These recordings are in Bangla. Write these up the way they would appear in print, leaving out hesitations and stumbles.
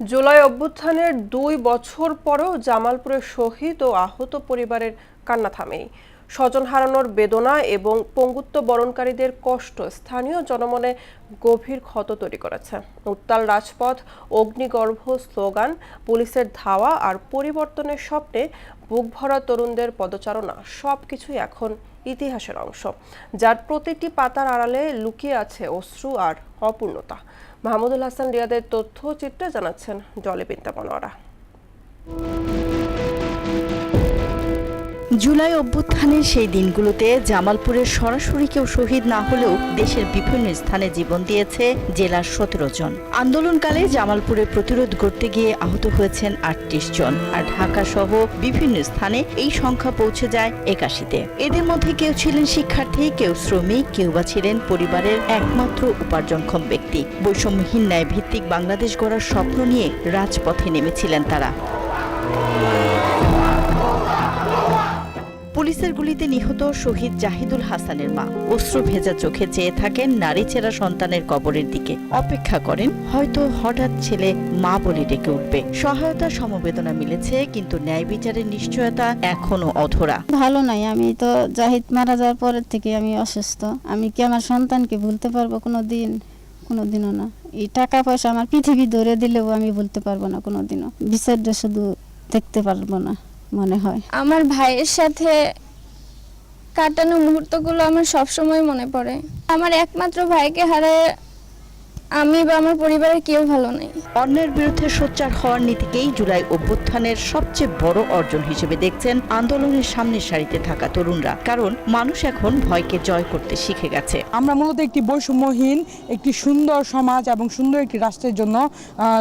জুলাই অভ্যুত্থানের ২ বছর পরও জামালপুরের শহীদ ও আহত পরিবারের কান্না থামেনি। স্বজন হারানোর বেদনা এবং পঙ্গুত্ব বরণকারীদের কষ্ট স্থানীয় জনমনে গভীর ক্ষত তৈরি করেছে। উত্তাল রাজপথ, অগ্নিগর্ভ স্লোগান, পুলিশের ধাওয়া আর পরিবর্তনের স্বপ্নে বুক ভরা তরুণদের পদচারণা সবকিছুই এখন ইতিহাসের অংশ, যার প্রতিটি পাতার আড়ালে লুকিয়ে আছে অশ্রু আর অপূর্ণতা। মাহমুদুল হাসান রিয়াদের তথ্যচিত্রে জানাচ্ছেন ডলি বিনতে মনোয়ারা। জুলাই অভ্যুত্থানের সেই দিনগুলোতে জামালপুরের সরাসরি কেউ শহীদ না হলেও দেশের বিভিন্ন স্থানে জীবন দিয়েছে জেলার ১৭ জন। আন্দোলনকালে জামালপুরে প্রতিরোধ গড়তে গিয়ে আহত হয়েছেন ৩৮ জন, আর ঢাকা সহ বিভিন্ন স্থানে এই সংখ্যা পৌঁছে যায় ৮১-তে। এদের মধ্যে কেউ ছিলেন শিক্ষার্থী, কেউ শ্রমিক, কেউ বা ছিলেন পরিবারের একমাত্র উপার্জনক্ষম ব্যক্তি। বৈষম্যহীন ন্যায় ভিত্তিক বাংলাদেশ গড়ার স্বপ্ন নিয়ে রাজপথে নেমেছিলেন তারা। পুলিশের গুলিতে নিহত শহীদ জাহিদুল হাসানের মা অশ্রু ভেজা চোখে চেয়ে থাকেন নারীচেরা সন্তানের কবরের দিকে। অপেক্ষা করেন হয়তো হঠাৎ ছেলে মা বলে ডেকে উঠবে। সহায়তা সমবেদনা মিলেছে, কিন্তু ন্যায় বিচারের নিশ্চয়তা এখনো অধরা। ভালো নাই, আমি তো জাহিদ মারা যাওয়ার পরের থেকে আমি অসুস্থ। আমি কি আমার সন্তানকে ভুলতে পারবো? কোনোদিনও না। এই টাকা পয়সা আমার পৃথিবী ধরে দিলেও আমি ভুলতে পারবো না কোনোদিনও। বিচারটা শুধু দেখতে পারবো না মনে হয়। আমার ভাইয়ের সাথে কাটানো মুহূর্তগুলো আমার সবসময় মনে পড়ে। আমার একমাত্র ভাইকে হারায় আমি বা আমার পরিবারের কেউ ভালো নেই। অন্যের বিরুদ্ধে সোচ্চার হওয়ার নীতিকেই জুলাই অভ্যুত্থানের সবচেয়ে বড় অর্জন হিসেবে দেখছেন আন্দোলনের সামনের সারিতে থাকা তরুণরা, কারণ মানুষ এখন ভয়কে জয় করতে শিখে গেছে। আমরা মূলত একটি বৈষম্যহীন, একটি সুন্দর সমাজ এবং সুন্দর একটি রাষ্ট্রের জন্য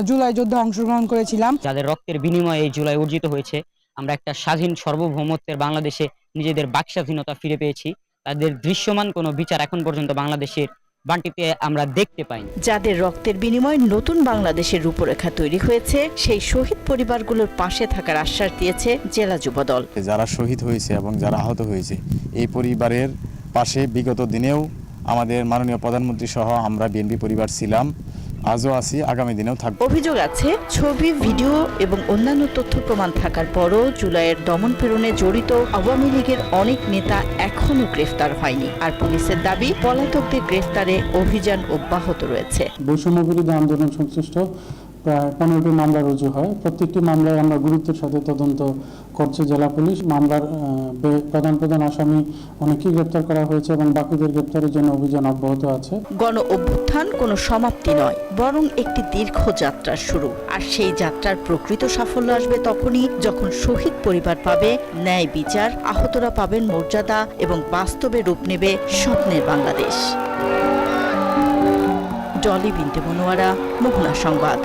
জুলাই যুদ্ধে অংশগ্রহণ করেছিলাম। যাদের রক্তের বিনিময়ে এই জুলাই অর্জিত হয়েছে, আমরা একটা স্বাধীন সার্বভৌমত্বের বাংলাদেশে নিজেদের বাকস্বাধীনতা ফিরে পেয়েছি। তাদের দৃশ্যমান কোনো বিচার এখন পর্যন্ত বাংলাদেশের বান্টিতে আমরা দেখতে পাইনি। যাদের রক্তের বিনিময়ে নতুন বাংলাদেশের রূপরেখা তৈরি হয়েছে, সেই শহীদ পরিবারগুলোর পাশে থাকার আশ্বাস দিয়েছে জেলা যুবদল। যারা শহীদ হয়েছে এবং যারা আহত হয়েছে, এই পরিবারের পাশে বিগত দিনেও আমাদের মাননীয় প্রধানমন্ত্রী সহ আমরা বিএনপি পরিবার ছিলাম, আজও আছি, আগামী দিনেও থাকব। অভিযোগ আছে ছবি, ভিডিও এবং অন্যান্য তথ্য প্রমাণ থাকার পরও জুলাইয়ের দমন পীড়নে জড়িত আওয়ামী লীগের অনেক নেতা এখনো গ্রেফতার হয়নি, আর পুলিশের দাবি পলাতকদের গ্রেফতারে অভিযান অব্যাহত রয়েছে। বৈষম্য বিরোধী আন্দোলন সংশ্লিষ্ট প্রায় 15টি মামলা রুজু হয়। প্রত্যেকটি মামলায় আমরা গুরুত্বের সাথে তদন্ত করছে জেলা পুলিশ। মামলার প্রধান আসামি অনেকেই গ্রেপ্তার করা হয়েছে এবং বাকিদের গ্রেপ্তারের জন্য অভিযান অব্যাহত আছে। গণ অভ্যুত্থান কোনো সমাপ্তি নয়, বরং একটি দীর্ঘ যাত্রার শুরু। আর সেই যাত্রার প্রকৃত সাফল্য আসবে তখনই যখন শহীদ পরিবার পাবে ন্যায় বিচার, আহতরা পাবেন মর্যাদা এবং বাস্তবে রূপ নেবে স্বপ্নের বাংলাদেশ। ডলি বিনতে মনোয়ারা, মোহনা সংবাদ।